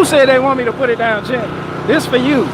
Who said they want me to put it down gently? This for you.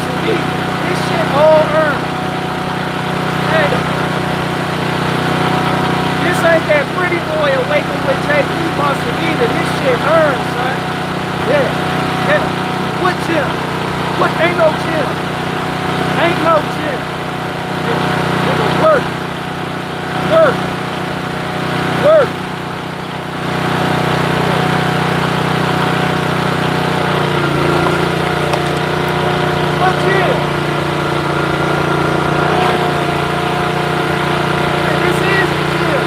hustle either. This shit all earned. Hey, this ain't that pretty boy awakened with JP muscle either. This shit earned, son. Yeah, yeah. What gym? What? Ain't no gym. Ain't no gym. Nigga, work. Work. Work. What gym? This is the gym.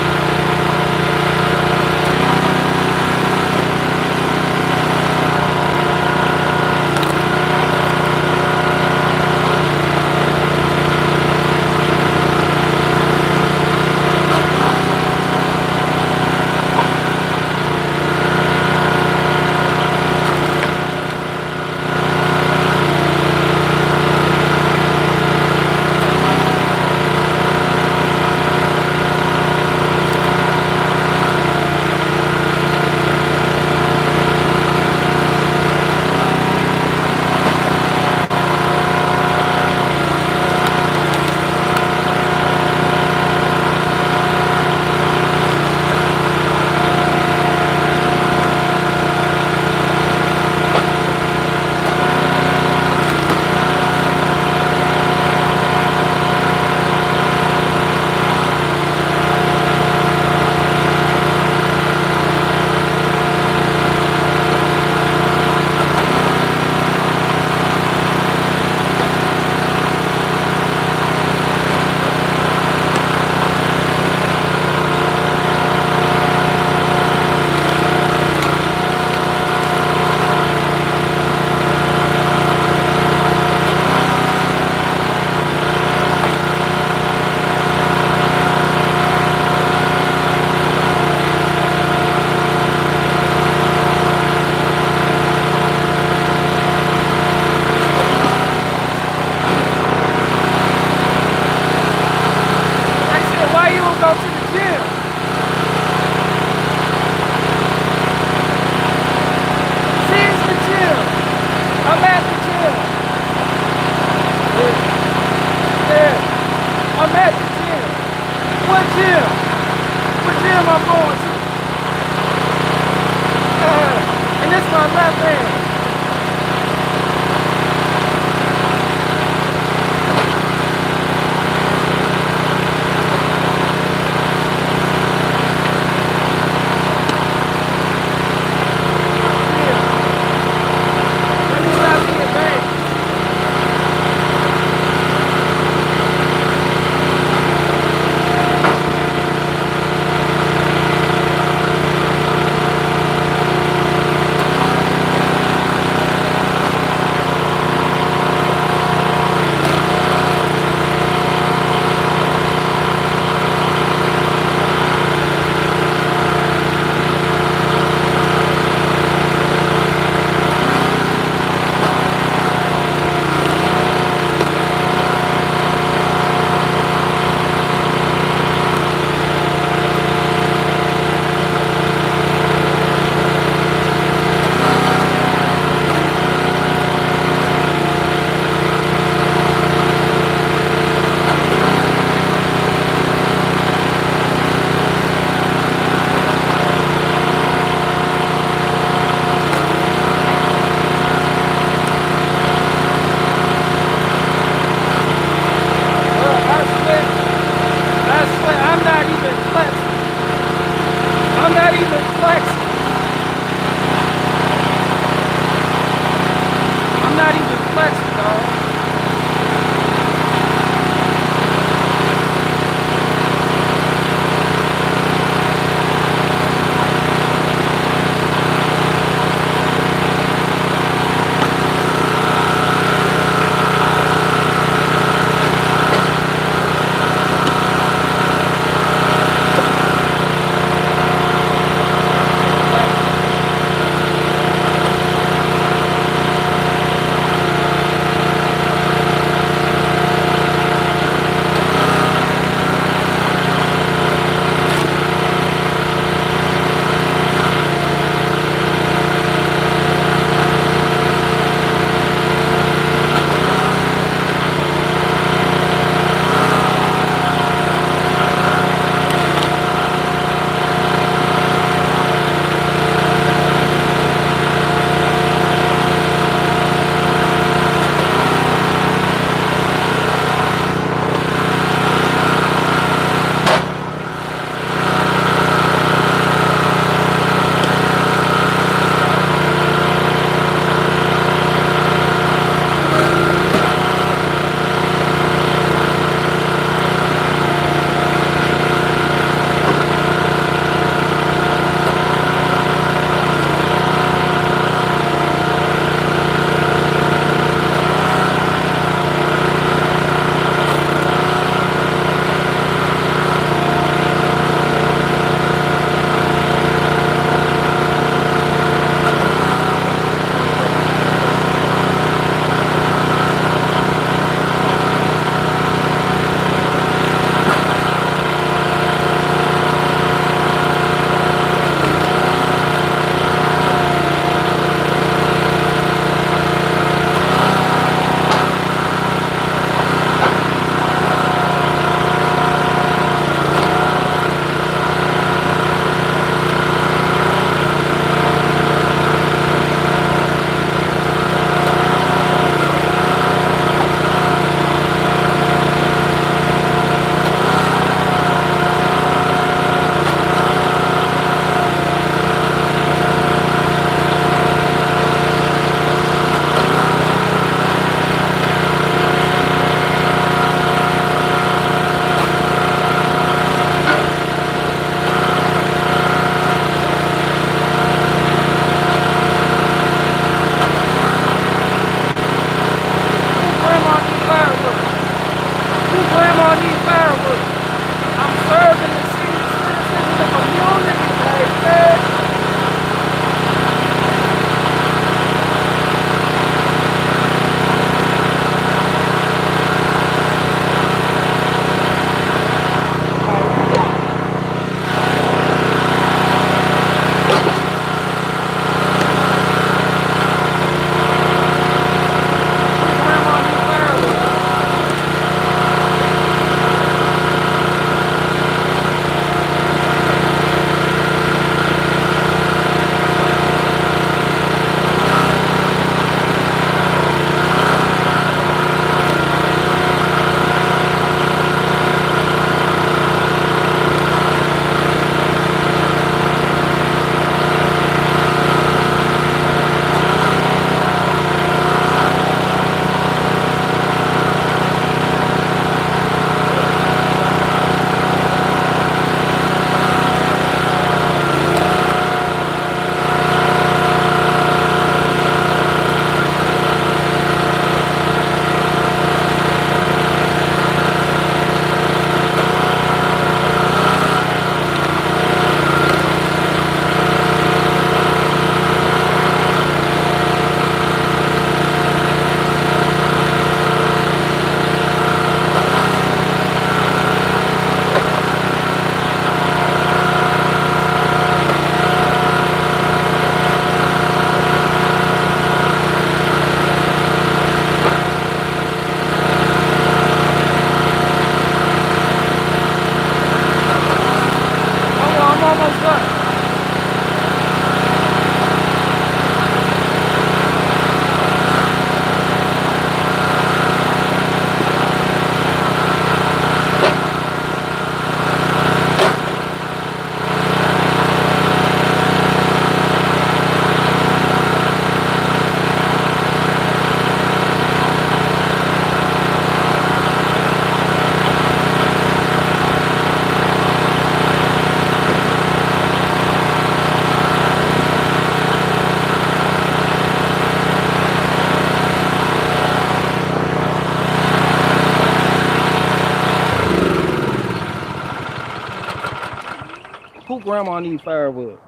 Who grandma need firewood?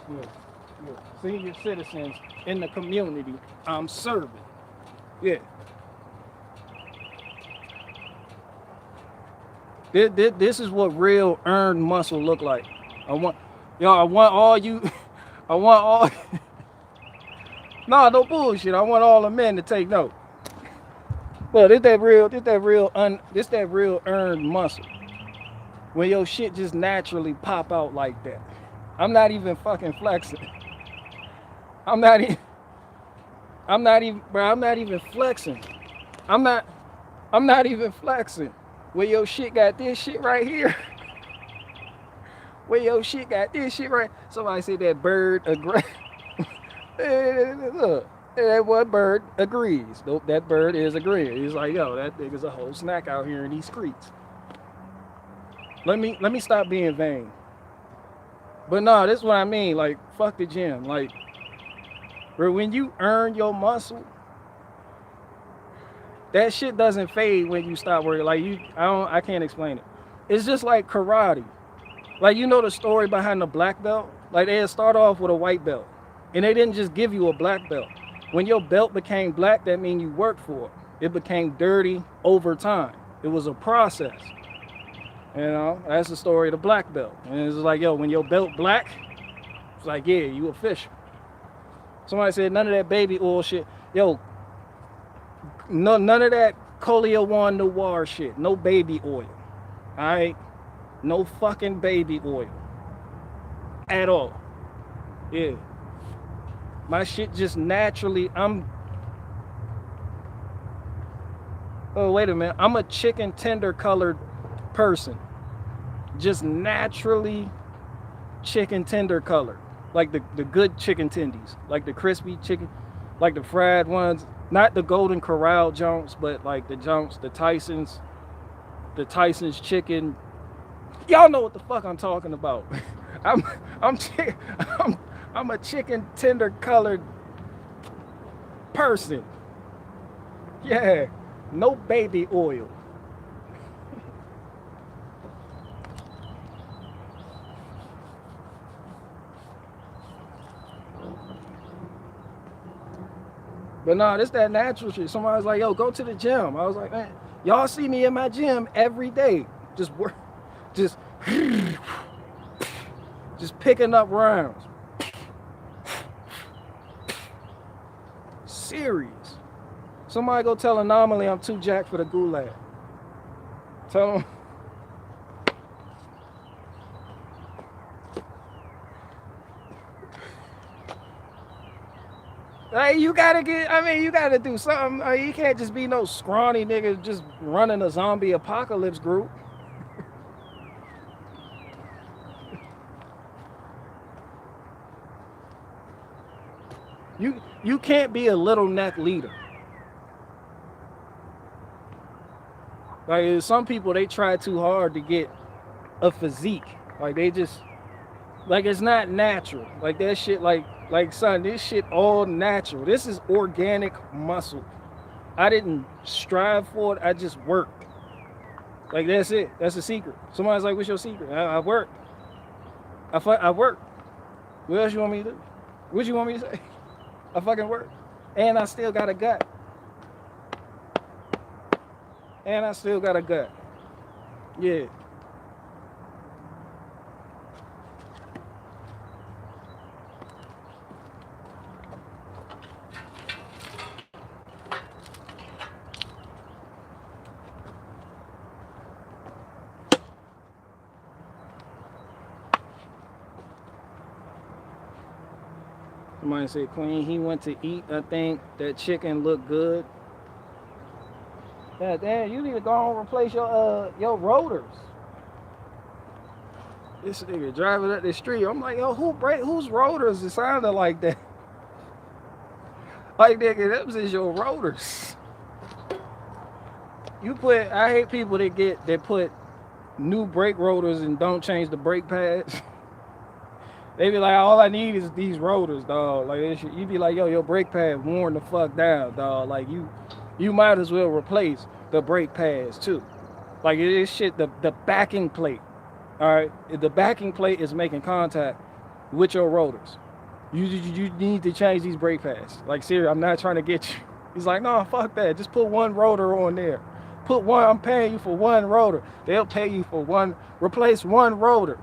Yeah, yeah. Senior citizens in the community I'm serving. Yeah. This is what real earned muscle look like. I want all you I want all no bullshit. I want all the men to take note. But this that real earned muscle. When your shit just naturally pop out like that. I'm not even fucking flexing. I'm not even flexing. I'm not even flexing. Where your shit got this shit right here. Where your shit got this shit right. Somebody said that bird agrees. Look, that one bird agrees. Nope, that bird is agreeing. He's like, yo, that nigga's a whole snack out here in these streets. Let me stop being vain. But no, this is what I mean. Like, fuck the gym. Like, bro, when you earn your muscle, that shit doesn't fade when you stop working. Like I can't explain it. It's just like karate. Like, you know the story behind the black belt? Like, they start off with a white belt. And they didn't just give you a black belt. When your belt became black, that means you worked for it. It became dirty over time. It was a process. You know, that's the story of the black belt. And it's like, yo, when your belt black, it's like, yeah, you official. Somebody said none of that baby oil shit. Yo, no, none of that Colio One Noir shit. No baby oil. All right? No fucking baby oil. At all. Yeah. My shit just naturally, oh, wait a minute. I'm a chicken tender colored person. Just naturally chicken tender colored. Like the good chicken tendies. Like the crispy chicken. Like the fried ones. Not the Golden Corral Jones, but like the Jones, the Tyson's chicken. Y'all know what the fuck I'm talking about. I'm a chicken tender colored person. Yeah, no baby oil. But no, this that natural shit. Somebody was like, yo, go to the gym. I was like, man, y'all see me in my gym every day. Just work, just picking up rounds. Serious. Somebody go tell Anomaly I'm too jacked for the gulag. Tell him. Hey, you gotta do something. You can't just be no scrawny nigga just running a zombie apocalypse group. You can't be a little neck leader. Like, some people, they try too hard to get a physique. Like, they just, like, it's not natural. Like, that shit, like son, this shit all natural. This is organic muscle. I didn't strive for it. I just worked. Like, that's it. That's the secret. Somebody's like, what's your secret? I work. I work. What else you want me to do? What you want me to say? I fucking work. And I still got a gut. Yeah. Somebody said, Queen, he went to eat. I think that chicken looked good. Yeah, damn, you need to go and replace your rotors. This nigga driving up the street. I'm like, yo, whose rotors? It sounded like that. Like, nigga, those is your rotors. I hate people that put new brake rotors and don't change the brake pads. They be like, all I need is these rotors, dog. Like, you be like, yo, your brake pad worn the fuck down, dog. Like, you might as well replace the brake pads too. Like, this shit, the backing plate All right, the backing plate is making contact with your rotors. You need to change these brake pads. Like, seriously, I'm not trying to get you. He's like, no, fuck that. Just put one rotor on there. Put one. I'm paying you for one rotor. They'll pay you for one. Replace one rotor.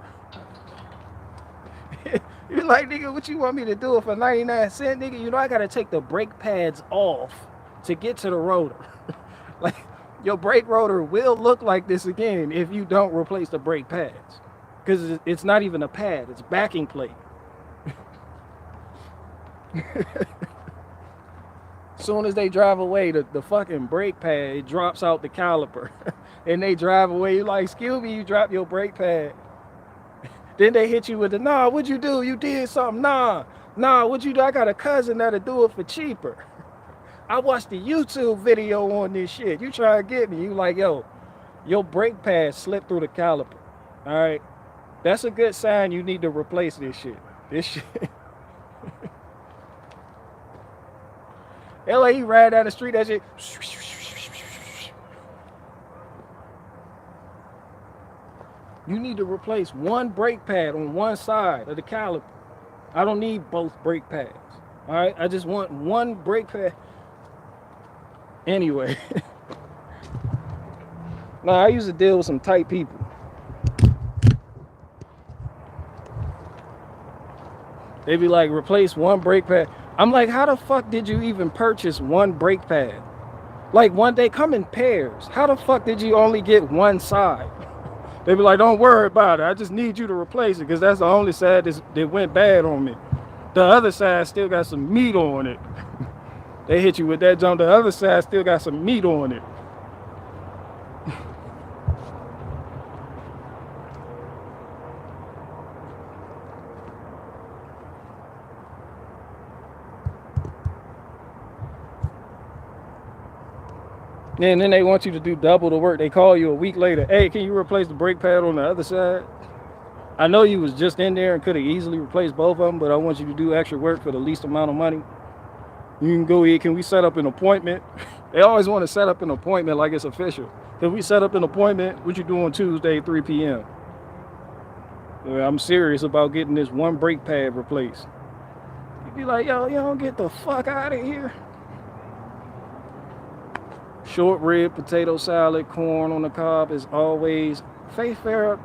You're like, nigga, what you want me to do it for 99 cents, nigga? You know I gotta take the brake pads off to get to the rotor. Like, your brake rotor will look like this again if you don't replace the brake pads, because it's not even a pad, it's backing plate. Soon as they drive away, the fucking brake pad, it drops out the caliper. And they drive away. You're like, excuse me, you dropped your brake pad. Then they hit you with the, nah, what'd you do? You did something. Nah, what'd you do? I got a cousin that'll do it for cheaper. I watched the YouTube video on this shit. You try to get me. You like, yo, your brake pad slipped through the caliper. All right? That's a good sign you need to replace this shit. This shit. LA ride down the street, that shit. You need to replace one brake pad on one side of the caliper. I don't need both brake pads. All right, I just want one brake pad. Anyway. Now, I used to deal with some tight people. They be like, replace one brake pad. I'm like, how the fuck did you even purchase one brake pad? Like, they come in pairs. How the fuck did you only get one side? They be like, don't worry about it. I just need you to replace it because that's the only side that went bad on me. The other side still got some meat on it. They hit you with that jump. The other side still got some meat on it. And then they want you to do double the work. They call you a week later. Hey, can you replace the brake pad on the other side? I know you was just in there and could have easily replaced both of them, but I want you to do extra work for the least amount of money. You can go here. Can we set up an appointment? They always want to set up an appointment like it's official. Can we set up an appointment? What you do on Tuesday, 3 p.m.? I'm serious about getting this one brake pad replaced. You'd be like, yo, don't get the fuck out of here. Short rib, potato salad, corn on the cob is always. Faith Farah,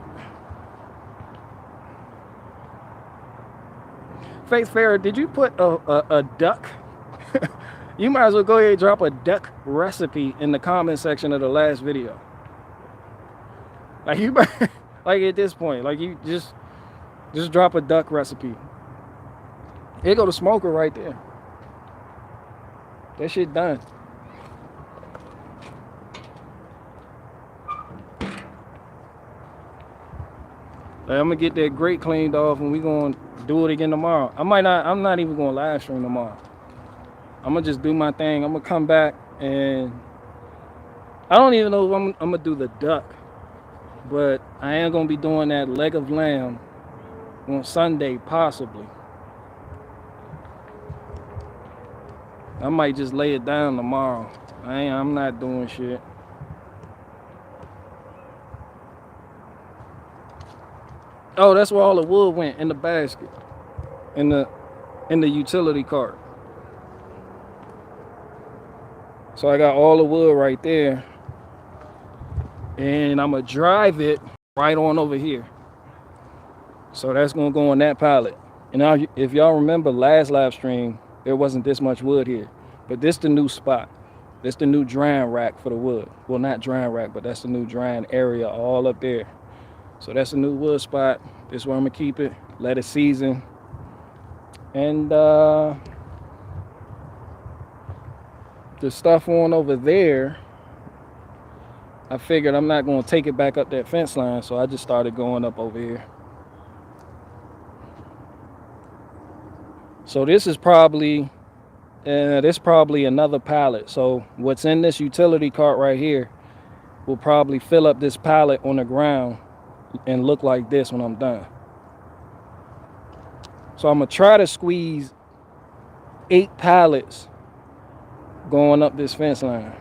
did you put a duck? You might as well go ahead and drop a duck recipe in the comment section of the last video. Like, you like, at this point, like, you just drop a duck recipe. Here go the smoker right there. That shit done. I'm gonna get that grate cleaned off and we gonna do it again tomorrow. I'm not even gonna live stream tomorrow. I'm gonna just do my thing. I'm gonna come back and I don't even know if I'm gonna do the duck, but I am gonna be doing that leg of lamb on Sunday, possibly. I might just lay it down tomorrow. I'm not doing shit. Oh, that's where all the wood went, in the basket, in the utility cart. So I got all the wood right there, and I'm gonna drive it right on over here. So that's gonna go on that pallet. And now, if y'all remember last live stream, there wasn't this much wood here, but this the new spot. This the new drying rack for the wood. Well, not drying rack, but that's the new drying area all up there. So that's a new wood spot. This is where I'm gonna keep it, let it season. And the stuff on over there, I figured I'm not gonna take it back up that fence line, so I just started going up over here. So this is probably another pallet. So what's in this utility cart right here will probably fill up this pallet on the ground and look like this when I'm done. So I'm gonna try to squeeze 8 pallets going up this fence line.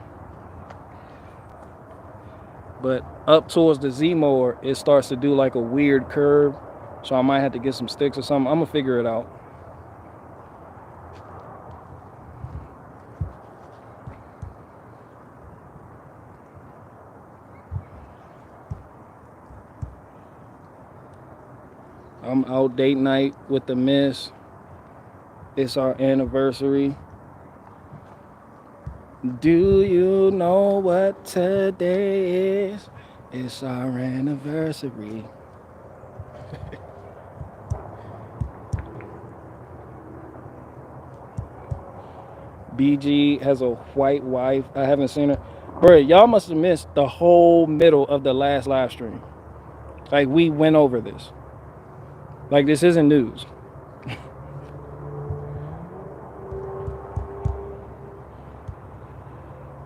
But up towards the Z-Mower, it starts to do like a weird curve. So I might have to get some sticks or something. I'm gonna figure it out. I'm out date night with the miss. It's our anniversary. Do you know what today is? It's our anniversary. BG has a white wife. I haven't seen her. Bro, y'all must have missed the whole middle of the last live stream. Like, we went over this. Like, this isn't news.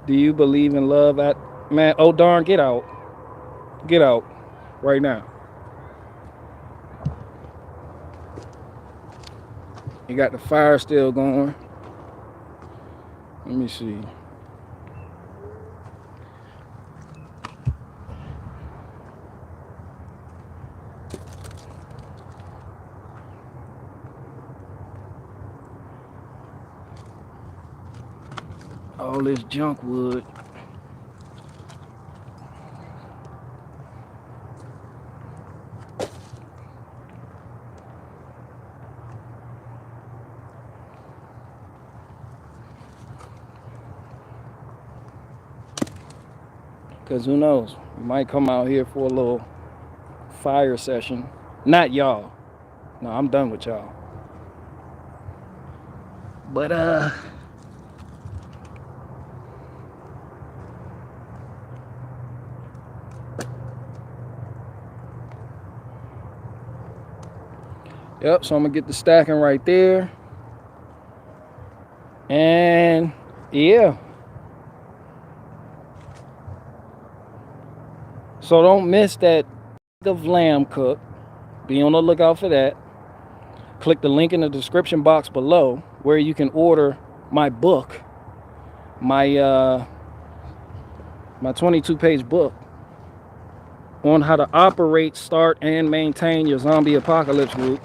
Do you believe in love? Man, oh darn, get out. Get out right now. You got the fire still going. Let me see. All this junk wood. Because who knows? We might come out here for a little fire session. Not y'all. No, I'm done with y'all. But, yep, so I'm going to get the stacking right there. And, yeah. So don't miss that of lamb cook. Be on the lookout for that. Click the link in the description box below where you can order my book, my 22-page book on how to operate, start, and maintain your zombie apocalypse group.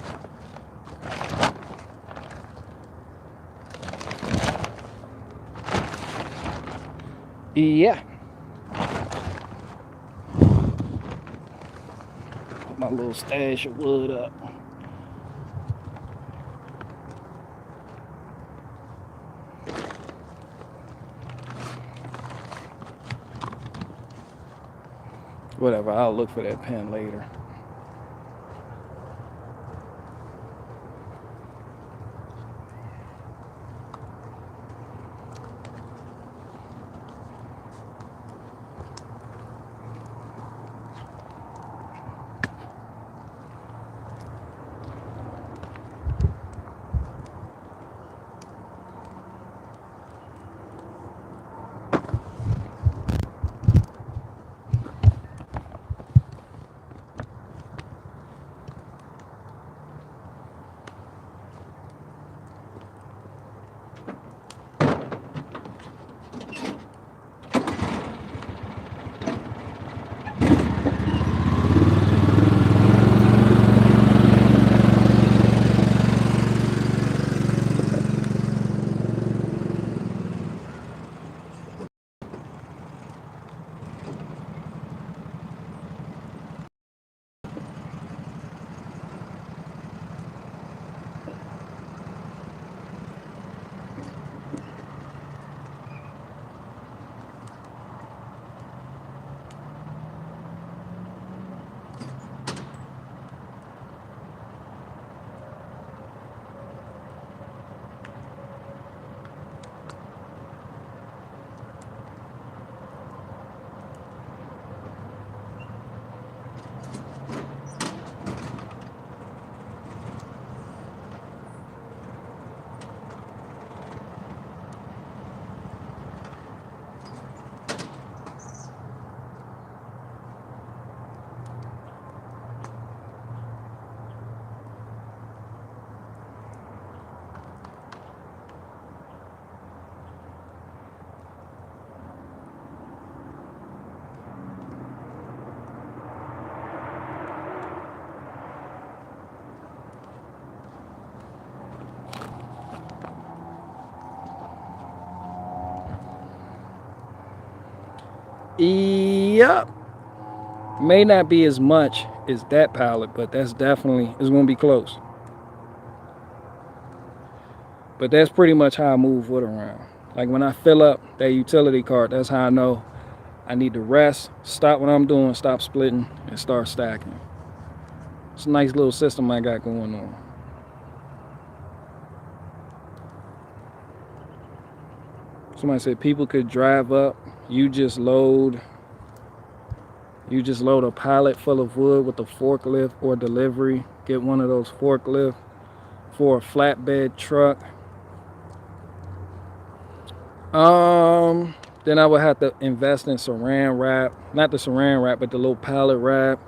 Yeah. Put my little stash of wood up. Whatever, I'll look for that pen later. Yep. May not be as much as that pallet, but that's definitely, it's going to be close. But that's pretty much how I move wood around. Like when I fill up that utility cart, that's how I know I need to rest, stop what I'm doing, stop splitting, and start stacking. It's a nice little system I got going on. Somebody said people could drive up, you just load a pallet full of wood with a forklift or delivery. Get one of those forklifts for a flatbed truck. Then I would have to invest in saran wrap, not the saran wrap, but the little pallet wrap.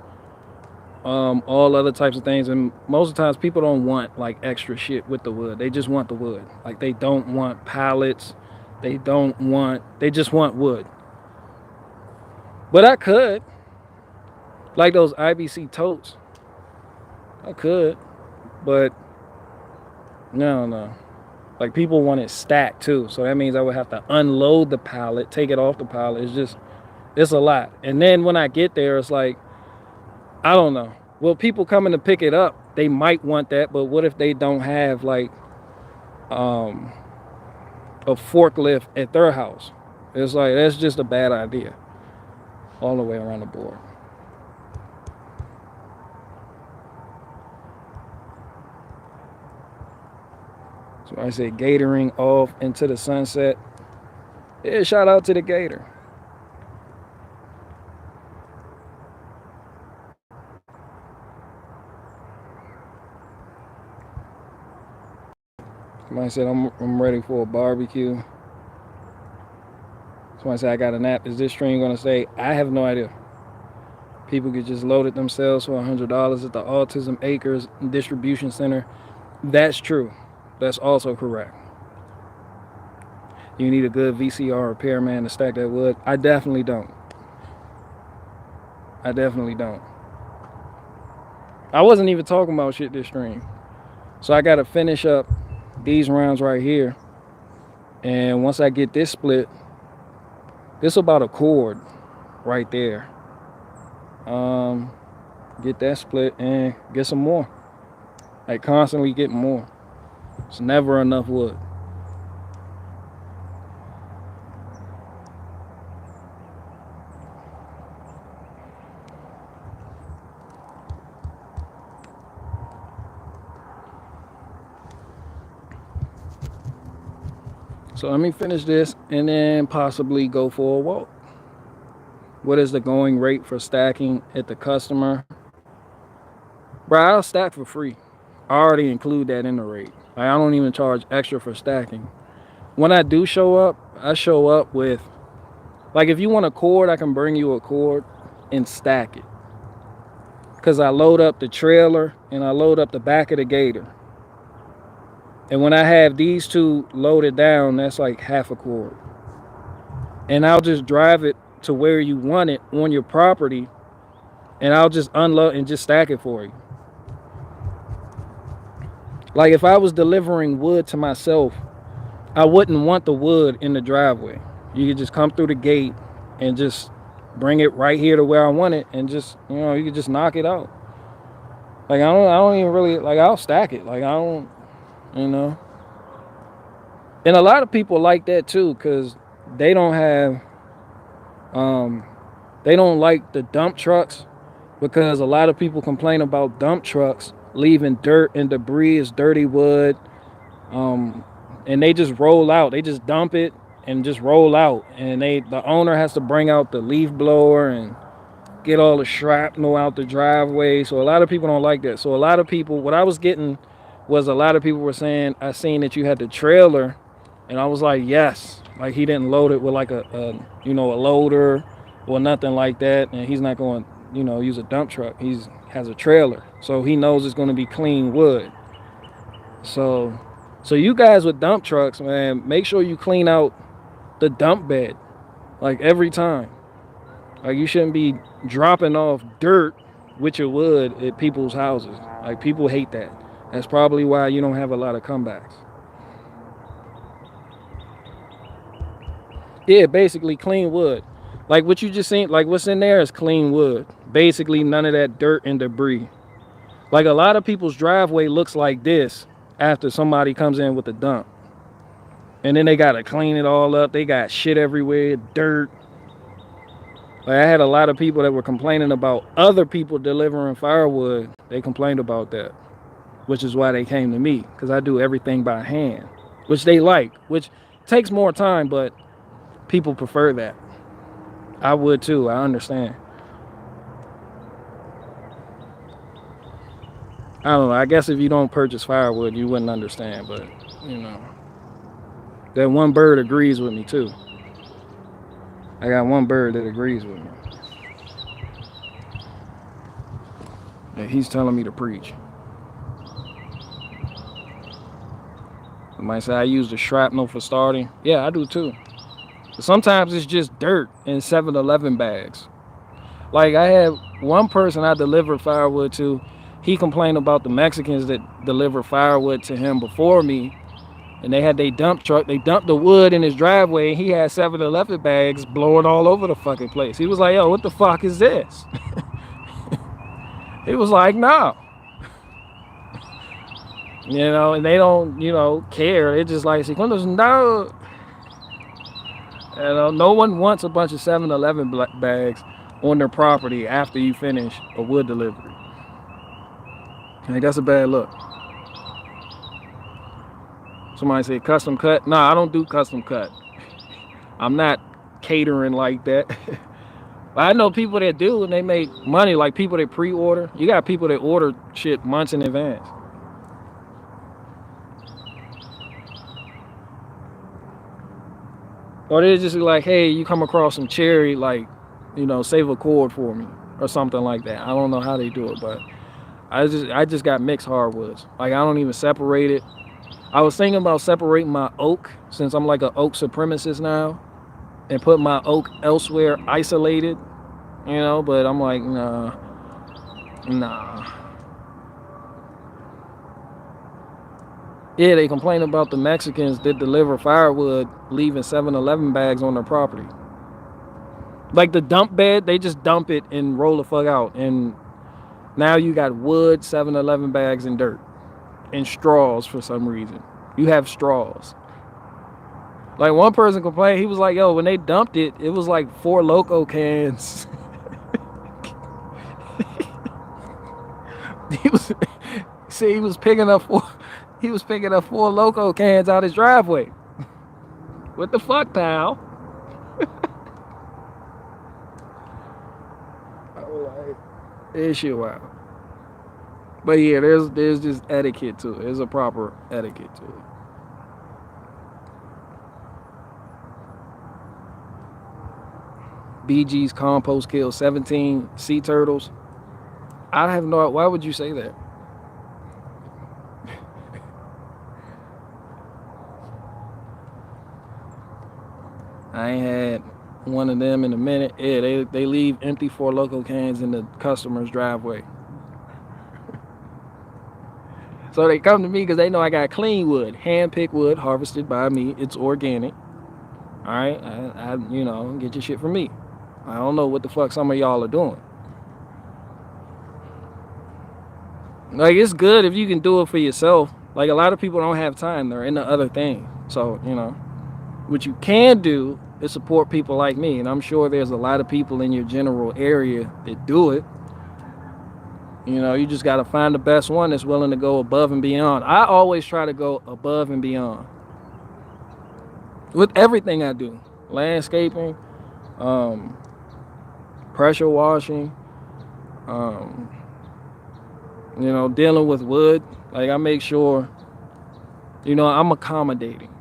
All other types of things, and most of the times people don't want like extra shit with the wood. They just want the wood. Like they don't want pallets. They just want wood. But I could, like those IBC totes, I could, but no. Like people want it stacked too, so that means I would have to unload the pallet, take it off the pallet. It's a lot. And then when I get there, it's like, I don't know. Well, people coming to pick it up, they might want that, but what if they don't have like a forklift at their house? It's like, that's just a bad idea all the way around the board. So I say gatoring off into the sunset. Yeah, shout out to the gator. Somebody said I'm ready for a barbecue. Somebody said I got a nap. Is this stream gonna say? I have no idea. People could just load it themselves for $100 at the Autism Acres Distribution Center. That's true. That's also correct. You need a good VCR repairman to stack that wood. I definitely don't. I wasn't even talking about shit this stream. So I gotta finish up these rounds right here. And once I get this split, this is about a cord right there. Get that split and get some more. Like constantly getting more. It's never enough wood. So let me finish this and then possibly go for a walk. What is the going rate for stacking at the customer? Bro, I'll stack for free. I already include that in the rate. Like, I don't even charge extra for stacking. When I do show up, I show up with, like if you want a cord, I can bring you a cord and stack it. Because I load up the trailer and I load up the back of the gator. And when I have these two loaded down, that's like half a cord. And I'll just drive it to where you want it on your property, and I'll just unload and just stack it for you. Like if I was delivering wood to myself, I wouldn't want the wood in the driveway. You could just come through the gate and just bring it right here to where I want it, and just, you know, you could just knock it out. Like I don't even really, like, I'll stack it. Like I don't, you know. And a lot of people like that too, because they don't have they don't like the dump trucks, because a lot of people complain about dump trucks leaving dirt and debris as dirty wood, and they just roll out. They just dump it and just roll out, and the owner has to bring out the leaf blower and get all the shrapnel out the driveway. So a lot of people don't like that. So a lot of people, what I was getting was, a lot of people were saying, I seen that you had the trailer, and I was like, yes. Like he didn't load it with like a loader or nothing like that, and he's not going to, use a dump truck. He has a trailer, so he knows it's going to be clean wood. So you guys with dump trucks, man, make sure you clean out the dump bed like every time. Like you shouldn't be dropping off dirt with your wood at people's houses. Like people hate that. That's probably why you don't have a lot of comebacks. Yeah, basically clean wood. Like what you just seen, like what's in there is clean wood. Basically none of that dirt and debris. Like a lot of people's driveway looks like this after somebody comes in with a dump. And then they gotta clean it all up. They got shit everywhere, dirt. Like I had a lot of people that were complaining about other people delivering firewood. They complained about that, which is why they came to me, because I do everything by hand, which they like, which takes more time, but people prefer that. I would too, I understand. I don't know, I guess if you don't purchase firewood, you wouldn't understand, but you know. That one bird agrees with me too. I got one bird that agrees with me. And he's telling me to preach. Somebody say I use the shrapnel for starting. Yeah, I do too. But sometimes it's just dirt in 7-Eleven bags. Like I had one person I delivered firewood to. He complained about the Mexicans that delivered firewood to him before me. And they had their dump truck. They dumped the wood in his driveway. And he had 7-Eleven bags blowing all over the fucking place. He was like, yo, what the fuck is this? He was like, no. You know, and they don't, you know, care. They just like, no. You know, no one wants a bunch of 7-Eleven bags on their property after you finish a wood delivery. Like, that's a bad look. Somebody say custom cut. Nah, I don't do custom cut. I'm not catering like that. But I know people that do, and they make money, like people that pre-order. You got people that order shit months in advance. Or they just like, hey, you come across some cherry, like, you know, save a cord for me or something like that. I don't know how they do it, but I just got mixed hardwoods. Like I don't even separate it. I was thinking about separating my oak, since I'm like an oak supremacist now, and put my oak elsewhere isolated, you know, but I'm like, nah. Yeah, they complain about the Mexicans that deliver firewood leaving 7-Eleven bags on their property. Like the dump bed, they just dump it and roll the fuck out. And now you got wood, 7-Eleven bags, and dirt. And straws for some reason. You have straws. Like one person complained, he was like, yo, when they dumped it, it was like 4 Loco cans. he was picking up 4 Loco cans out his driveway. What the fuck, pal? I was like, this shit wild. But yeah, there's just etiquette to it. There's a proper etiquette to it. BG's compost killed 17 sea turtles. I have no. Why would you say that? I ain't had one of them in a minute. Yeah, they leave empty 4 Loco cans in the customer's driveway. So they come to me because they know I got clean wood, hand-picked wood, harvested by me. It's organic. All right, I you know, get your shit from me. I don't know what the fuck some of y'all are doing. Like, it's good if you can do it for yourself. Like, a lot of people don't have time. They're into other things. So, you know, what you can do is support people like me. And I'm sure there's a lot of people in your general area that do it. You know, you just got to find the best one that's willing to go above and beyond. I always try to go above and beyond with everything I do. Landscaping, pressure washing, you know, dealing with wood. Like, I make sure, you know, I'm accommodating.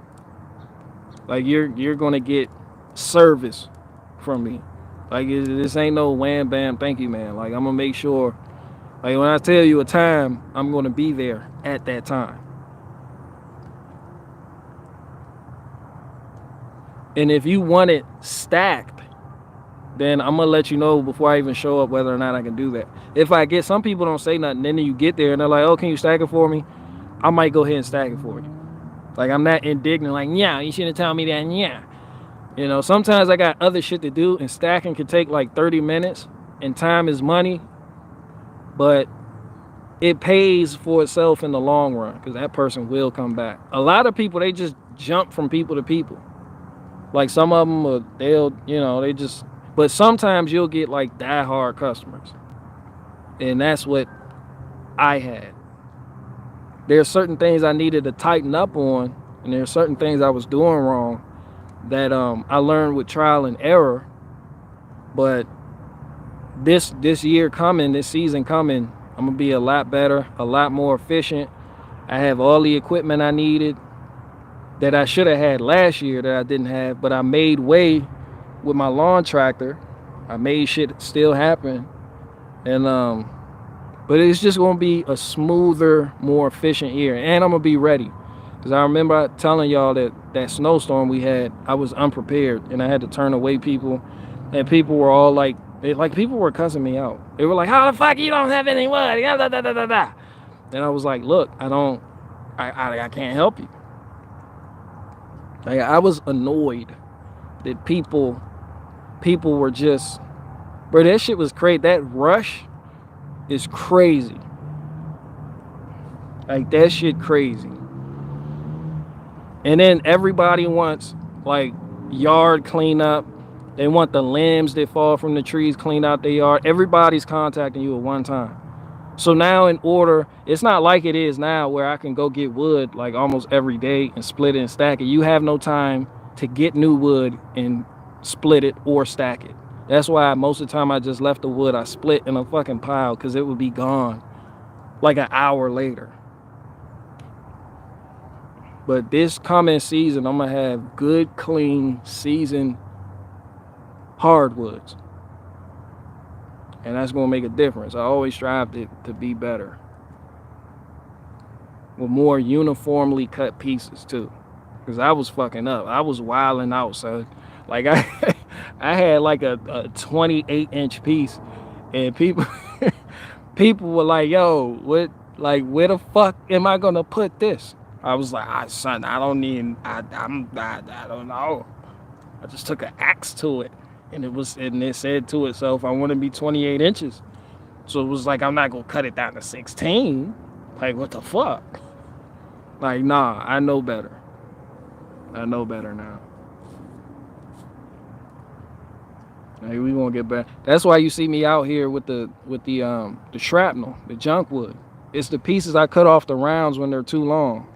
Like, you're going to get service from me. Like, this ain't no wham, bam, thank you, man. Like, I'm going to make sure. Like, when I tell you a time, I'm going to be there at that time. And if you want it stacked, then I'm going to let you know before I even show up whether or not I can do that. If I get, some people don't say nothing, then you get there and they're like, oh, can you stack it for me? I might go ahead and stack it for you. Like, I'm not indignant, like, yeah, you shouldn't tell me that, yeah. You know, sometimes I got other shit to do, and stacking can take like 30 minutes, and time is money, but it pays for itself in the long run because that person will come back. A lot of people, they just jump from people to people. Like some of them, they'll, you know, they just, but sometimes you'll get like diehard customers. And that's what I had. There's certain things I needed to tighten up on, and there's certain things I was doing wrong that I learned with trial and error. But this year coming, this season coming, I'm gonna be a lot better, a lot more efficient. I have all the equipment I needed that I should have had last year that I didn't have, but I made way with my lawn tractor. I made shit still happen. And but it's just gonna be a smoother, more efficient year. And I'm gonna be ready. Cause I remember telling y'all that snowstorm we had, I was unprepared and I had to turn away people, and people were all like people were cussing me out. They were like, "How the fuck you don't have any wood?" And I was like, "Look, I can't help you." Like, I was annoyed that people were just, bro, that shit was crazy. That rush is crazy. Like, that shit crazy. And then everybody wants like yard cleanup. They want the limbs that fall from the trees cleaned out their yard. Everybody's contacting you at one time. So now in order, it's not like it is now where I can go get wood like almost every day and split it and stack it. You have no time to get new wood and split it or stack it. That's why most of the time I just left the wood, I split in a fucking pile because it would be gone like an hour later. But this coming season, I'm gonna have good, clean, seasoned hardwoods. And that's gonna make a difference. I always strive to be better. With more uniformly cut pieces too. Because I was fucking up. I was wilding out, so like I had like a 28-inch piece, and people people were like, "Yo, what? Like, where the fuck am I gonna put this?" I was like, "Son, I don't need. I don't know. I just took an axe to it, and it said to itself, I want to be 28 inches. So it was like, I'm not gonna cut it down to 16. Like, what the fuck? Like, nah, I know better. I know better now. Like, we gonna get back. That's why you see me out here with the shrapnel, the junk wood. It's the pieces I cut off the rounds when they're too long.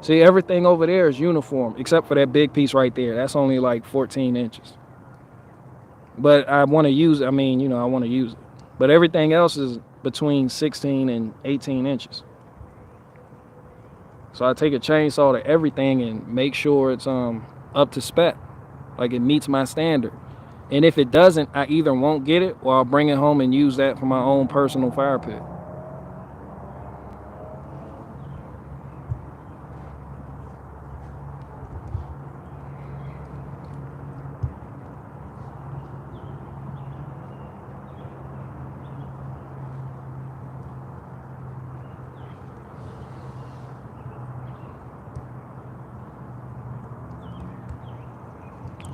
See, everything over there is uniform except for that big piece right there. That's only like 14 inches. But I want to use, I mean, you know, I want to use it. But everything else is between 16 and 18 inches. So I take a chainsaw to everything and make sure it's up to spec, like it meets my standard. And if it doesn't, I either won't get it or I'll bring it home and use that for my own personal fire pit.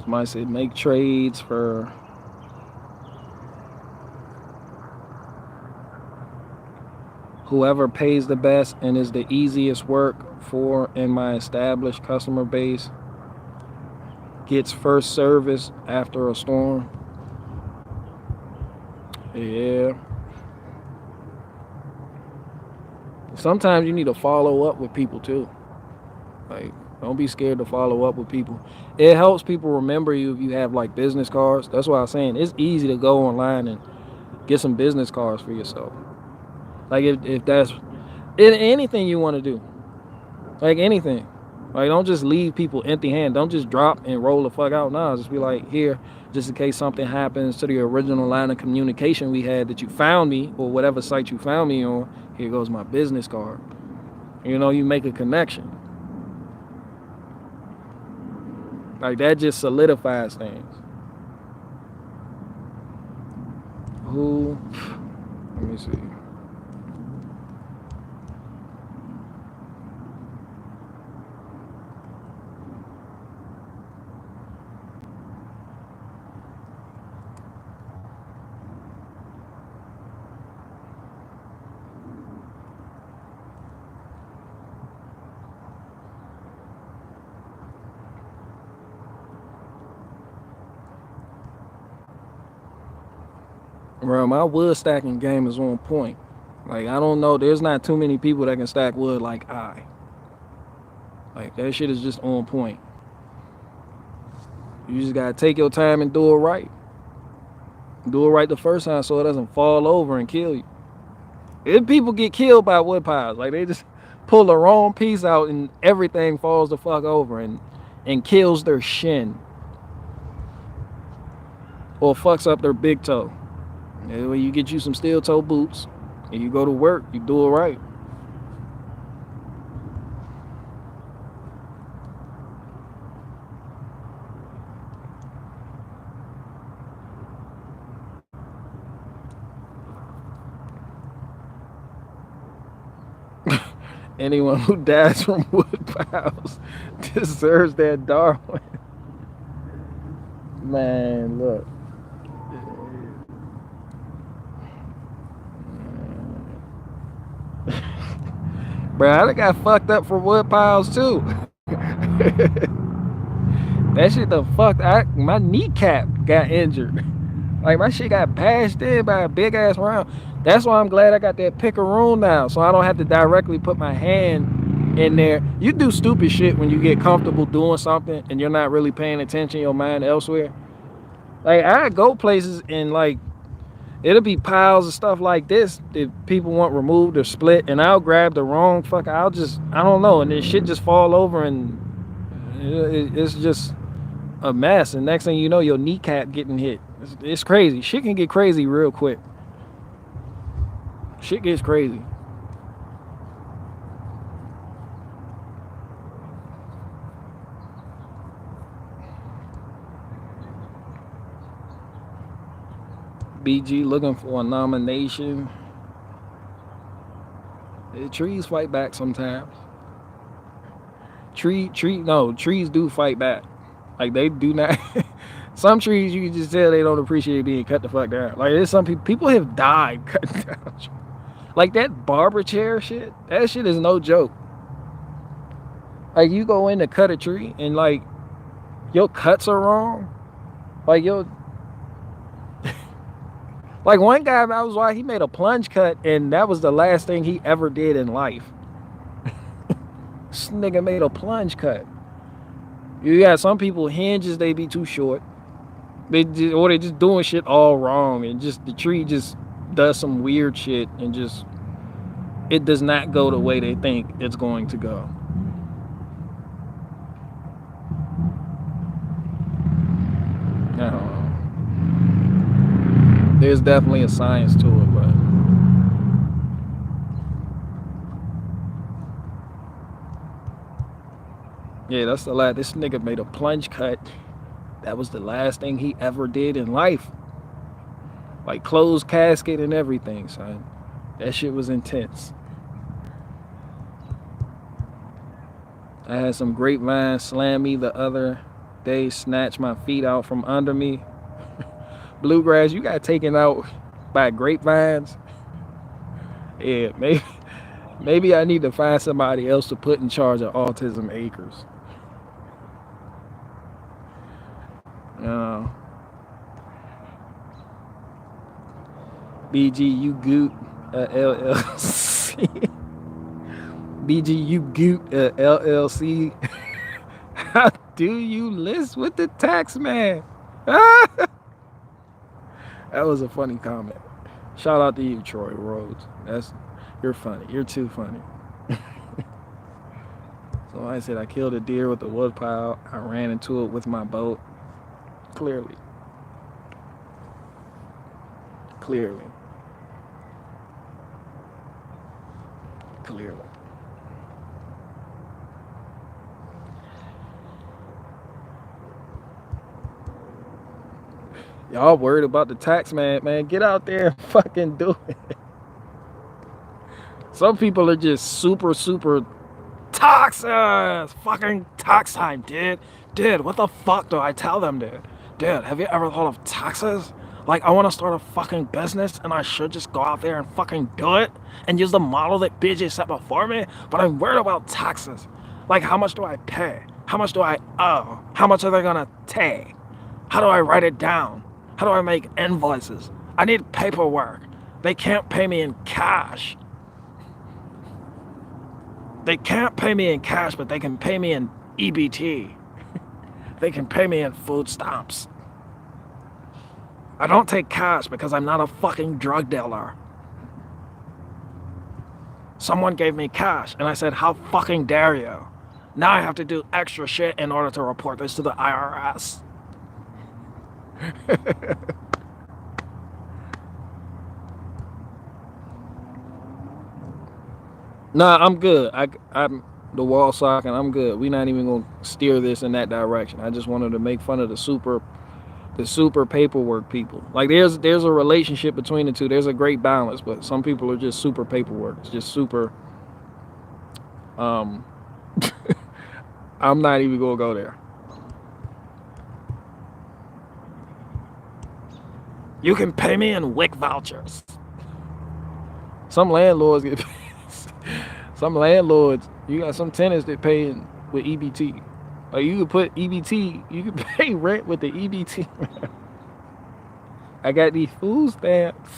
Somebody said make trades for whoever pays the best and is the easiest work for in my established customer base gets first service after a storm. Yeah. Sometimes you need to follow up with people too. Like, don't be scared to follow up with people. It helps people remember you if you have like business cards. That's why I'm saying it's easy to go online and get some business cards for yourself. Like if that's anything you want to do. Like anything. Like, don't just leave people empty handed. Don't just drop and roll the fuck out. Nah, just be like, here, just in case something happens to the original line of communication we had that you found me, or whatever site you found me on, here goes my business card. You know, you make a connection. Like, that just solidifies things. Who? Let me see. Bro, my wood stacking game is on point. Like, I don't know, there's not too many people that can stack wood like I. Like, that shit is just on point. You just gotta take your time and do it right. Do it right the first time so it doesn't fall over and kill you. If people get killed by wood piles, like they just pull the wrong piece out and everything falls the fuck over and kills their shin or fucks up their big toe. And when you get you some steel toe boots and you go to work, you do it right. Anyone who dies from wood piles deserves that Darwin. Man, look. Bro, I done got fucked up for wood piles too. That shit done fucked. My kneecap got injured. Like my shit got bashed in by a big ass round. That's why I'm glad I got that picaroon now, so I don't have to directly put my hand in there. You do stupid shit when you get comfortable doing something and you're not really paying attention, your mind elsewhere. Like I go places and like it'll be piles of stuff like this that people want removed or split, and I'll grab the wrong fuck. I don't know, and this shit just fall over and it's just a mess. And next thing you know, your kneecap getting hit. It's crazy. Shit can get crazy real quick. Shit gets crazy. BG looking for a nomination. The trees fight back sometimes. Trees do fight back. Like they do not. Some trees you can just tell they don't appreciate being cut the fuck down. Like there's some people have died cutting down. Like that barber chair shit. That shit is no joke. Like you go in to cut a tree and like your cuts are wrong. Like like one guy I was watching, he made a plunge cut and that was the last thing he ever did in life. This nigga made a plunge cut. You got some people hinges they be too short. They just doing shit all wrong, and just the tree just does some weird shit and just it does not go the way they think it's going to go. I don't know. There's definitely a science to it, but yeah, that's the last. This nigga made a plunge cut. That was the last thing he ever did in life. Like closed casket and everything, son. That shit was intense. I had some grapevines slam me the other day, snatch my feet out from under me. Bluegrass, you got taken out by grapevines. Yeah, maybe I need to find somebody else to put in charge of Autism Acres. BG, Goot LLC. BG, Goot LLC. How do you list with the tax man? That was a funny comment. Shout out to you, Troy Rhodes. You're funny. You're too funny. So I said I killed a deer with a wood pile. I ran into it with my boat. Clearly. Y'all worried about the tax man, man. Get out there and fucking do it. Some people are just super taxes. Fucking tax time, dude. Dude, what the fuck do I tell them, dude? Dude, have you ever thought of taxes? Like, I want to start a fucking business and I should just go out there and fucking do it and use the model that BJ set before me, but I'm worried about taxes. Like, how much do I pay? How much do I owe? How much are they gonna take? How do I write it down? How do I make invoices? I need paperwork. They can't pay me in cash. They can't pay me in cash, but they can pay me in EBT. They can pay me in food stamps. I don't take cash because I'm not a fucking drug dealer. Someone gave me cash and I said, how fucking dare you? Now I have to do extra shit in order to report this to the IRS. Nah, I'm good. I'm the wall sock and I'm good. We're not even gonna steer this in that direction. I just wanted to make fun of the super paperwork people. Like there's a relationship between the two. There's a great balance, but some people are just super paperwork. It's just super I'm not even gonna go there. You can pay me in WIC vouchers. Some landlords get some landlords, you got some tenants that pay in with EBT. Like you could put EBT, you could pay rent with the EBT. I got these food stamps.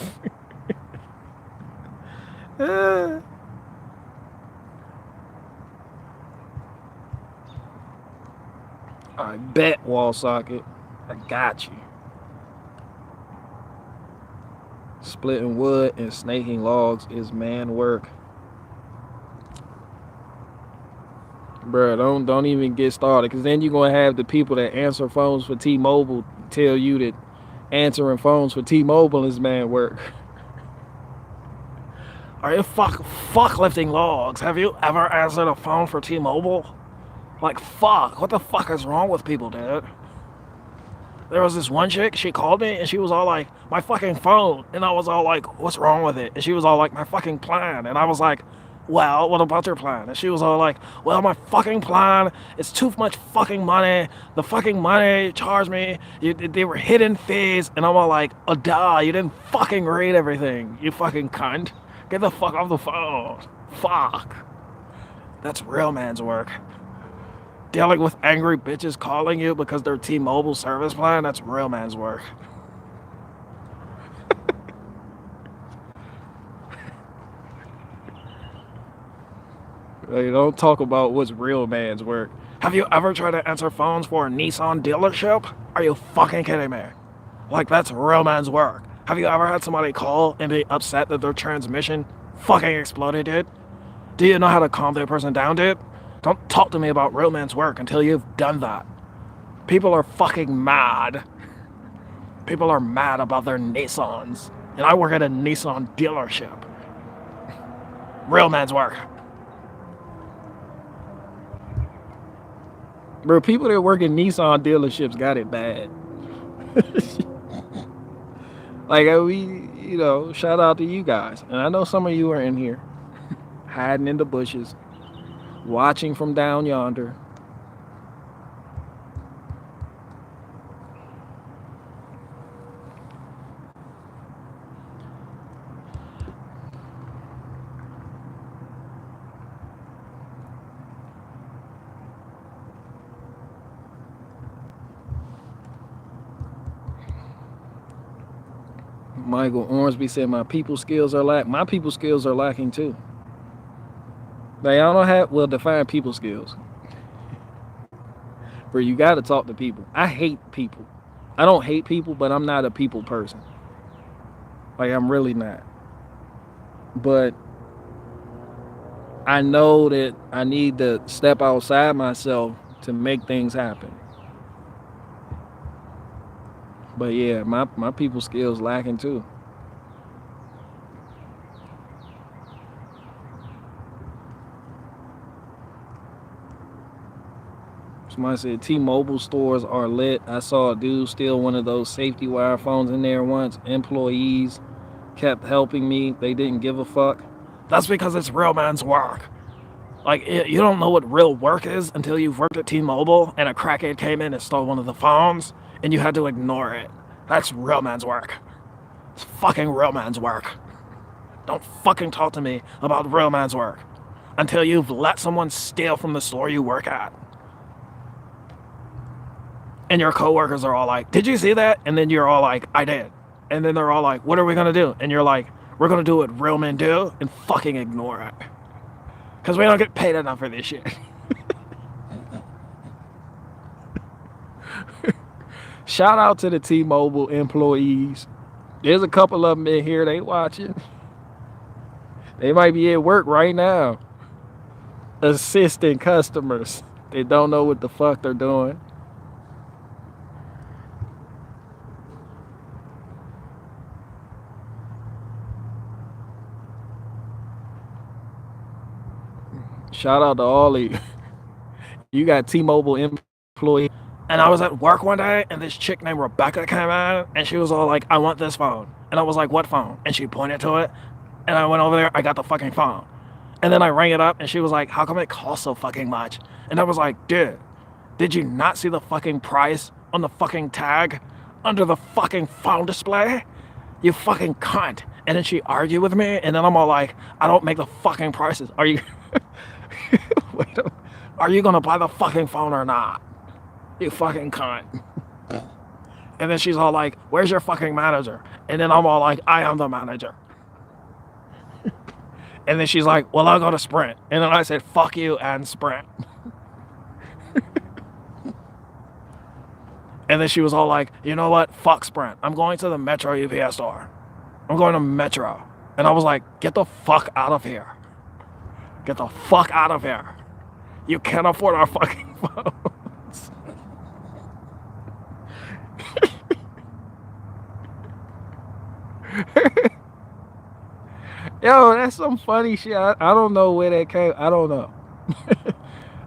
I bet, wall socket. I got you. Splitting wood and snaking logs is man work. Bruh, don't even get started, because then you're going to have the people that answer phones for T-Mobile tell you that answering phones for T-Mobile is man work. Are you fuck lifting logs? Have you ever answered a phone for T-Mobile? Like, fuck. What the fuck is wrong with people, dude? There was this one chick, she called me, and she was all like, my fucking phone. And I was all like, what's wrong with it? And she was all like, my fucking plan. And I was like, well, what about your plan? And she was all like, well, my fucking plan, it's too much fucking money. The fucking money you charged me, they were hidden fees. And I'm all like, oh, duh, you didn't fucking read everything, you fucking cunt. Get the fuck off the phone. Fuck. That's real man's work. Dealing with angry bitches calling you because their T-Mobile service plan, that's real man's work. They don't talk about what's real man's work. Have you ever tried to answer phones for a Nissan dealership? Are you fucking kidding me? Like, that's real man's work. Have you ever had somebody call and be upset that their transmission fucking exploded, dude? Do you know how to calm that person down, dude? Don't talk to me about real man's work until you've done that. People are fucking mad. People are mad about their Nissans. And I work at a Nissan dealership. Real man's work. Bro, people that work in Nissan dealerships got it bad. Like, shout out to you guys. And I know some of you are in here, hiding in the bushes, watching from down yonder. Michael Ormsby said my people skills are lacking. My people skills are lacking too. They don't have, well, define people skills. Where you got to talk to people. I hate people. I don't hate people, but I'm not a people person. Like, I'm really not. But I know that I need to step outside myself to make things happen. But yeah, my people skills lacking too. Somebody said T-Mobile stores are lit. I saw a dude steal one of those safety wire phones in there once. Employees kept helping me. They didn't give a fuck. That's because it's real man's work. Like, you don't know what real work is until you've worked at T-Mobile and a crackhead came in and stole one of the phones and you had to ignore it. That's real man's work. It's fucking real man's work. Don't fucking talk to me about real man's work until you've let someone steal from the store you work at. And your coworkers are all like, did you see that? And then you're all like, I did. And then they're all like, what are we going to do? And you're like, we're going to do what real men do and fucking ignore it. Because we don't get paid enough for this shit. Shout out to the T-Mobile employees. There's a couple of them in here, they watching. They might be at work right now, assisting customers. They don't know what the fuck they're doing. Shout out to all of you. You got T-Mobile employees. And I was at work one day, and this chick named Rebecca came in, and she was all like, I want this phone. And I was like, what phone? And she pointed to it, and I went over there, I got the fucking phone. And then I rang it up, and she was like, how come it costs so fucking much? And I was like, dude, did you not see the fucking price on the fucking tag under the fucking phone display? You fucking cunt. And then she argued with me, and then I'm all like, I don't make the fucking prices. Are you... Wait, are you gonna buy the fucking phone or not? You fucking cunt. And then she's all like, where's your fucking manager? And then I'm all like, I am the manager. And then she's like, well, I'll go to Sprint. And then I said, fuck you and Sprint. And then she was all like, you know what? Fuck Sprint. I'm going to the Metro UPS store. I'm going to Metro. And I was like, get the fuck out of here. Get the fuck out of here. You can't afford our fucking phones. Yo, that's some funny shit. I don't know where that came. I don't know.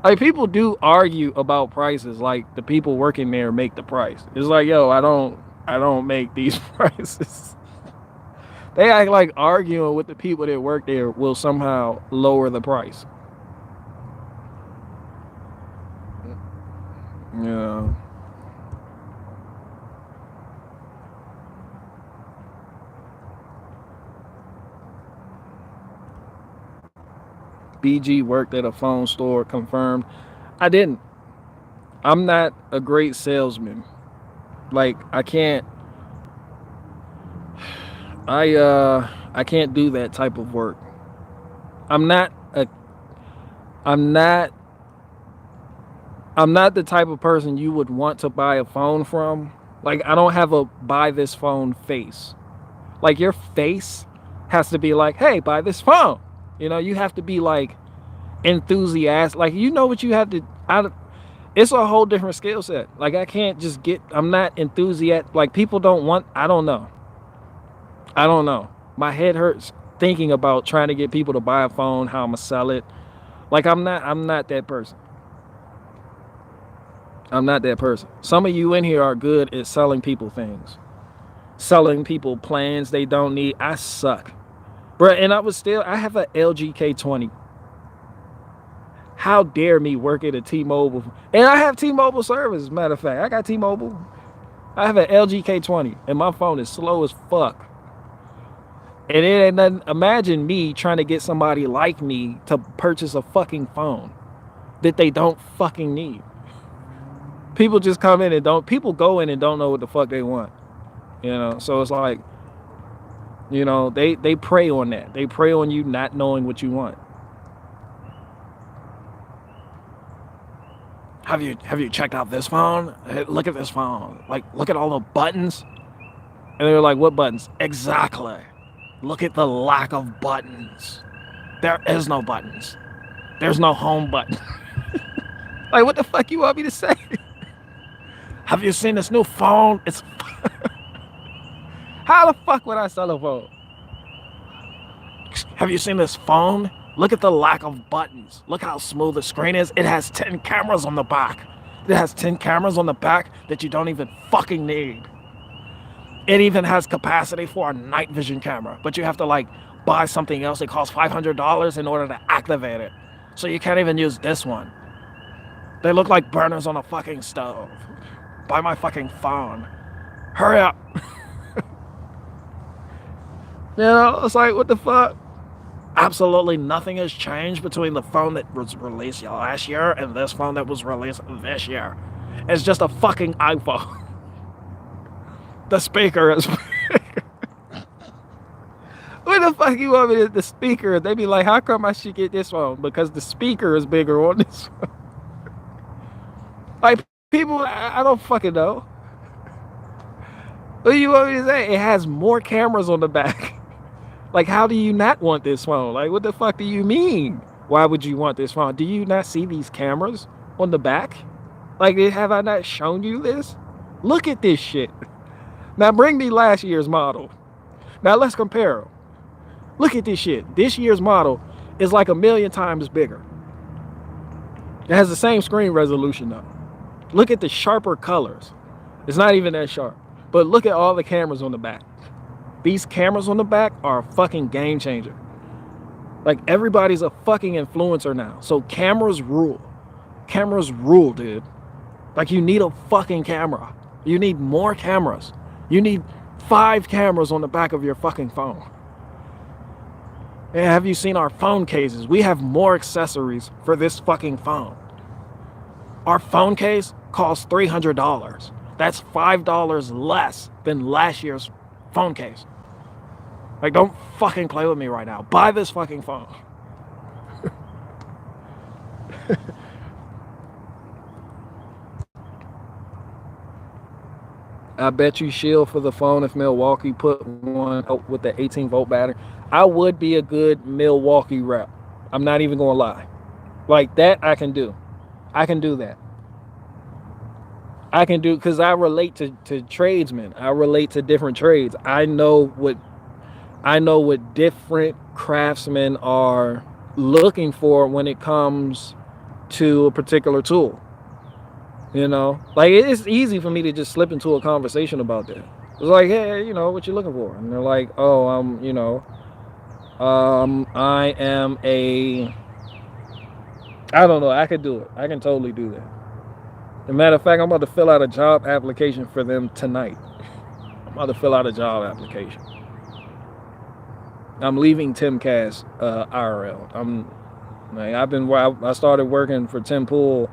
Like, people do argue about prices. Like, the people working there make the price. It's like, yo, I don't make these prices. They act like arguing with the people that work there will somehow lower the price. Yeah. BG worked at a phone store, confirmed. I didn't. I'm not a great salesman. Like, I can't do that type of work. I'm not the type of person you would want to buy a phone from. Like, I don't have a buy this phone face. Like, your face has to be like, hey, buy this phone. You know, you have to be like enthusiastic. Like, you know what you have to, it's a whole different skill set. Like, I can't just I'm not enthusiastic. Like, people don't want, I don't know. My head hurts thinking about trying to get people to buy a phone, how I'm gonna sell it. Like, I'm not that person. I'm not that person. Some of you in here are good at selling people things. Selling people plans they don't need. I suck. Bruh, and I have an LG K20. How dare me work at a T-Mobile? And I have T-Mobile service, as a matter of fact. I got T-Mobile. I have an LG K20, and my phone is slow as fuck. And it ain't nothing. Imagine me trying to get somebody like me to purchase a fucking phone that they don't fucking need. People just come in and people go in and don't know what the fuck they want. You know, so it's like, you know, they prey on that. They prey on you not knowing what you want. Have you checked out this phone? Hey, look at this phone. Like, look at all the buttons. And they're like, what buttons? Exactly. Look at the lack of buttons. There is no buttons. There's no home button. Like, what the fuck you want me to say? Have you seen this new phone? It's how the fuck would I sell a phone? Have you seen this phone? Look at the lack of buttons. Look how smooth the screen is. It has 10 cameras on the back. It has 10 cameras on the back that you don't even fucking need. It even has capacity for a night vision camera, but you have to like buy something else that costs $500 in order to activate it. So you can't even use this one. They look like burners on a fucking stove. Buy my fucking phone. Hurry up. You know, it's like, what the fuck? Absolutely nothing has changed between the phone that was released last year and this phone that was released this year. It's just a fucking iPhone. The speaker is What the fuck you want me to the speaker? They be like, how come I should get this phone? Because the speaker is bigger on this one. Like people, I don't fucking know. What do you want me to say? It has more cameras on the back. Like, how do you not want this phone? Like, what the fuck do you mean? Why would you want this phone? Do you not see these cameras on the back? Like, have I not shown you this? Look at this shit. Now bring me last year's model. Now let's compare them. Look at this shit. This year's model is like 1,000,000 times bigger. It has the same screen resolution though. Look at the sharper colors. It's not even that sharp. But look at all the cameras on the back. These cameras on the back are a fucking game changer. Like, everybody's a fucking influencer now. So cameras rule. Cameras rule, dude. Like, you need a fucking camera. You need more cameras. You need 5 cameras on the back of your fucking phone. And have you seen our phone cases? We have more accessories for this fucking phone. Our phone case costs $300. That's $5 less than last year's phone case. Like, don't fucking play with me right now. Buy this fucking phone. I bet you shield for the phone if Milwaukee put one out with the 18-volt battery. I would be a good Milwaukee rep. I'm not even going to lie. Like, that I can do. I can do that. I can do, because I relate to tradesmen. I relate to different trades. I know what different craftsmen are looking for when it comes to a particular tool. You know, like, it's easy for me to just slip into a conversation about that. It's like, hey, you know, what you looking for? And they're like, oh, I am I don't know. I could do it. I can totally do that. As a matter of fact, I'm about to fill out a job application for them tonight. I'm about to fill out a job application. I'm leaving Timcast IRL. I started working for Tim Pool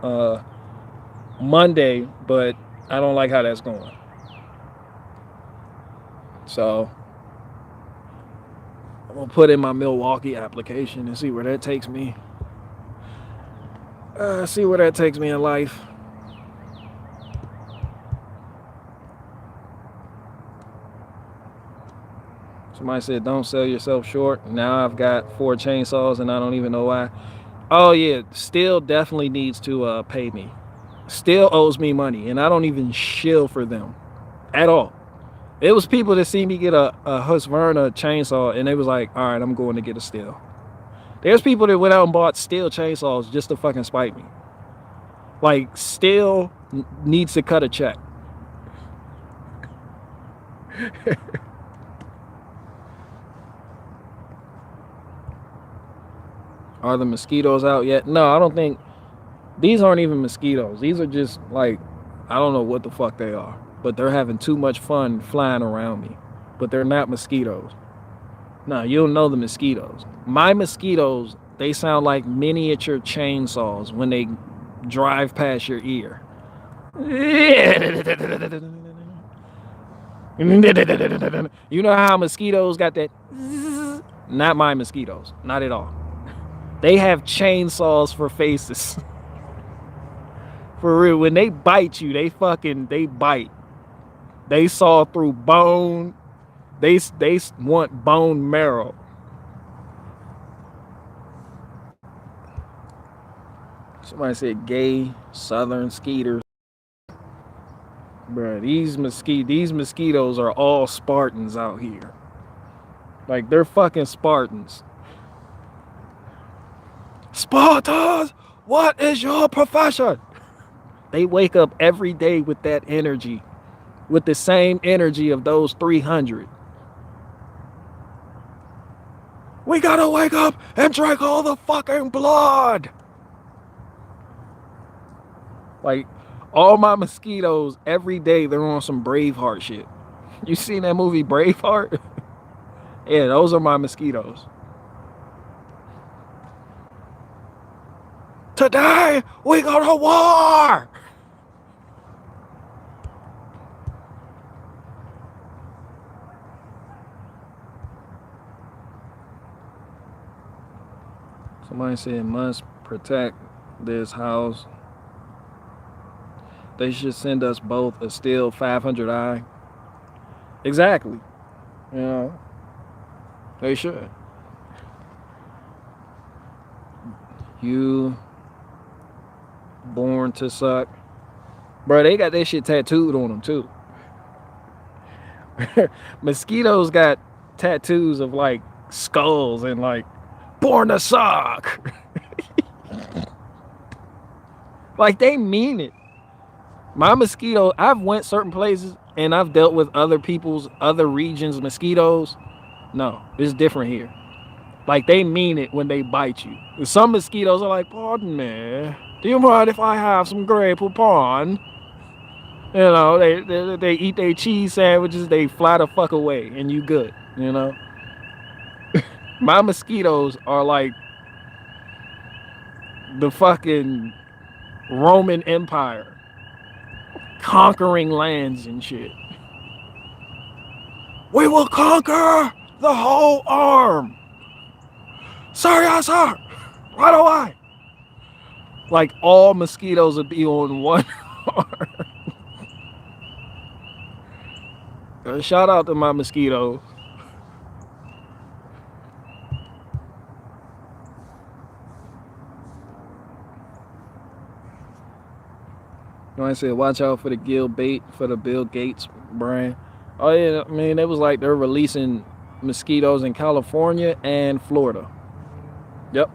Monday, but I don't like how that's going. So I'm gonna put in my Milwaukee application and see where that takes me. See where that takes me in life. Somebody said, don't sell yourself short. Now I've got 4 chainsaws and I don't even know why. Oh yeah, Stihl definitely needs to pay me. Stihl owes me money and I don't even shill for them at all. It was people that see me get a Husqvarna chainsaw and they was like, all right, I'm going to get a Stihl. There's people that went out and bought Stihl chainsaws just to fucking spite me. Like, Stihl needs to cut a check. Are the mosquitoes out yet? No, I don't think. These aren't even mosquitoes. These are just, like, I don't know what the fuck they are. But they're having too much fun flying around me. But they're not mosquitoes. No, you'll know the mosquitoes. My mosquitoes, they sound like miniature chainsaws when they drive past your ear. You know how mosquitoes got that? Not my mosquitoes. Not at all. They have chainsaws for faces. For real, when they bite you, they bite. They saw through bone. They want bone marrow. Somebody said gay southern skeeters. Bruh, these mosquitoes are all Spartans out here. Like, they're fucking Spartans. Spartans, what is your profession? They wake up every day with that energy, with the same energy of those 300. We gotta wake up and drink all the fucking blood. Like, all my mosquitoes, every day they're on some Braveheart shit. You seen that movie Braveheart? Yeah, those are my mosquitoes. Today, we go to war! Somebody said must protect this house. They should send us both a steel 500i. Exactly. You know, they should. You born to suck. Bro, they got that shit tattooed on them too. Mosquitoes got tattoos of like skulls and like born to suck. Like they mean it. My mosquito, I've went certain places and I've dealt with other people's other regions mosquitoes. No, it's different here. Like they mean it when they bite you. Some mosquitoes are like, pardon me, do you mind if I have some Grey Poupon? You know, they eat their cheese sandwiches, they fly the fuck away, and you good. You know, my mosquitoes are like the fucking Roman Empire, conquering lands and shit. We will conquer the whole arm. Sir, yes, sir. Right away. Like all mosquitoes would be on one arm. Shout out to my mosquitoes. You know, I said, watch out for the Gil bait for the Bill Gates brand. Oh yeah, I mean, it was like they're releasing mosquitoes in California and Florida. Yep.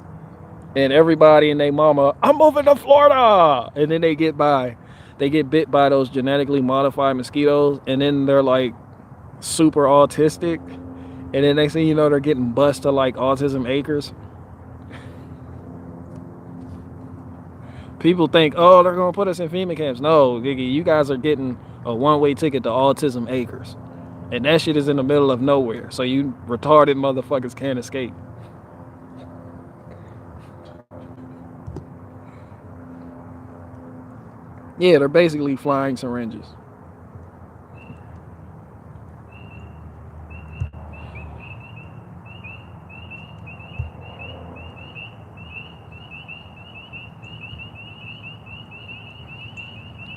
And everybody and their mama, I'm moving to Florida. And then they get bit by those genetically modified mosquitoes, and then they're like super autistic. And then next thing you know, they're getting bused to like autism acres. People think, oh, they're gonna put us in FEMA camps. No, Giggy, you guys are getting a one-way ticket to autism acres. And that shit is in the middle of nowhere. So you retarded motherfuckers can't escape. Yeah, they're basically flying syringes.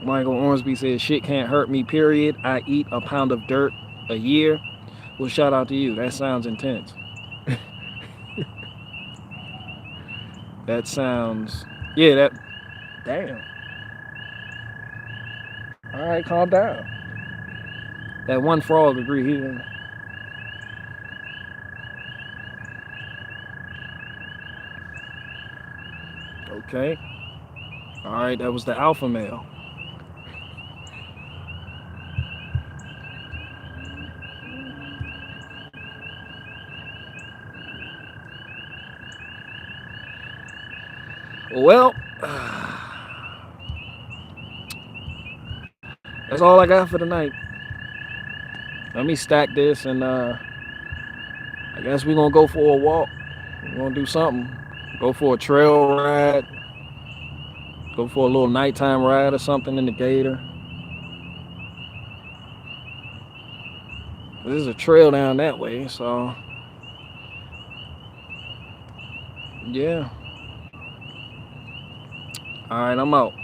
Michael Ormsby says, shit can't hurt me, period. I eat a pound of dirt a year. Well, shout out to you. That sounds intense. That sounds... Yeah, that... Damn. All right, calm down. That one frog agreed. He didn't... Okay. All right, that was the alpha male. Well, that's all I got for tonight. Let me stack this, and I guess we're gonna go for a walk. We're gonna do something. Go for a trail ride. Go for a little nighttime ride or something in the Gator. There's a trail down that way, so yeah. All right, I'm out.